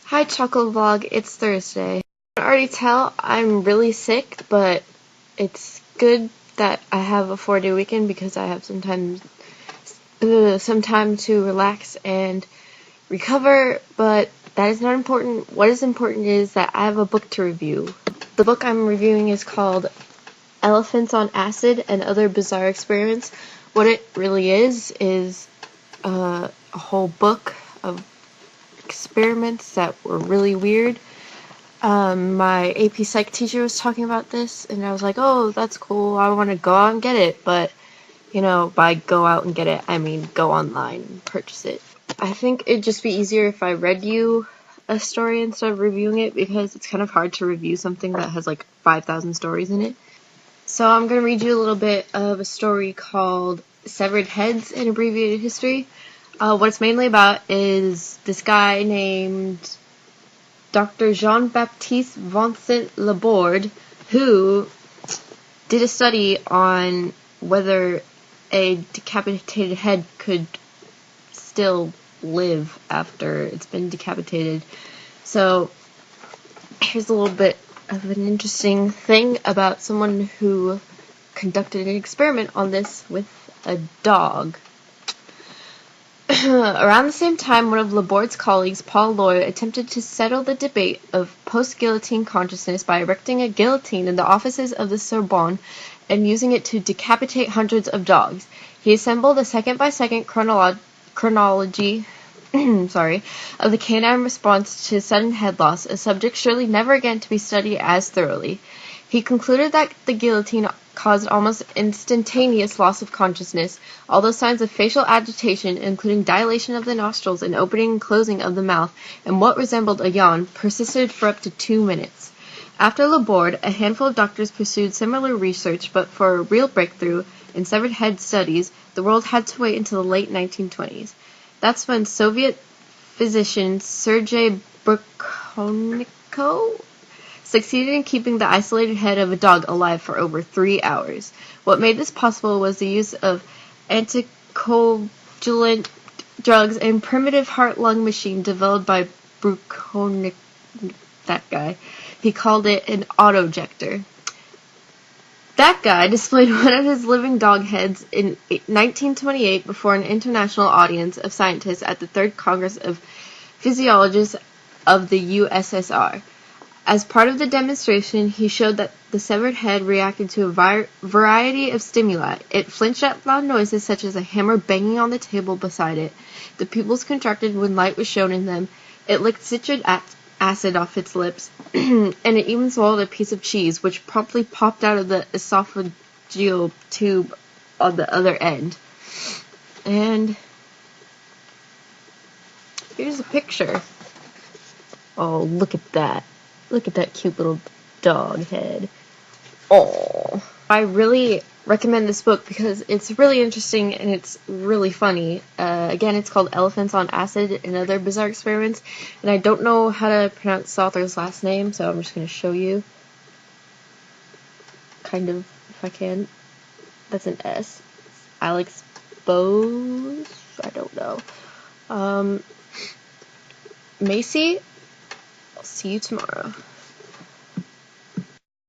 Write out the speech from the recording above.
Hi Chocovlog, it's Thursday. I can already tell I'm really sick, but it's good that I have a 4-day weekend because I have some time to relax and recover, but that is not important. What is important is that I have a book to review. The book I'm reviewing is called Elephants on Acid and Other Bizarre Experiments. What it really is a whole book of experiments that were really weird. My AP Psych teacher was talking about this, and I was like, oh, that's cool, I want to go out and get it, but, by go out and get it, I mean go online and purchase it. I think it'd just be easier if I read you a story instead of reviewing it, because it's kind of hard to review something that has like 5,000 stories in it. So I'm going to read you a little bit of a story called Severed Heads in Abbreviated History. What it's mainly about is this guy named Dr. Jean-Baptiste Vincent Laborde, who did a study on whether a decapitated head could still live after it's been decapitated. So here's a little bit of an interesting thing about someone who conducted an experiment on this with a dog. Around the same time, one of Laborde's colleagues, Paul Loy, attempted to settle the debate of post-guillotine consciousness by erecting a guillotine in the offices of the Sorbonne and using it to decapitate hundreds of dogs. He assembled a second-by-second chronology of the canine response to sudden head loss, a subject surely never again to be studied as thoroughly. He concluded that the guillotine caused almost instantaneous loss of consciousness, although signs of facial agitation, including dilation of the nostrils and opening and closing of the mouth, and what resembled a yawn, persisted for up to 2 minutes. After Laborde, a handful of doctors pursued similar research, but for a real breakthrough in severed head studies, the world had to wait until the late 1920s. That's when Soviet physician Sergei Burkholniko succeeded in keeping the isolated head of a dog alive for over 3 hours. What made this possible was the use of anticoagulant drugs and primitive heart-lung machine developed by Burkholnik, that guy. He called it an autojector. That guy displayed one of his living dog heads in 1928 before an international audience of scientists at the Third Congress of Physiologists of the USSR. As part of the demonstration, he showed that the severed head reacted to a variety of stimuli. It flinched at loud noises such as a hammer banging on the table beside it. The pupils contracted when light was shown in them. It licked citric acid off its lips, and it even swallowed a piece of cheese, which promptly popped out of the esophageal tube on the other end. And here's a picture. Oh, look at that. Look at that cute little dog head. Oh, I really recommend this book because it's really interesting and it's really funny. Again, it's called Elephants on Acid and Other Bizarre Experiments, and I don't know how to pronounce the author's last name, so I'm just going to show you. Kind of, if I can. That's an S. Alex Bose? I don't know. Macy? I'll see you tomorrow.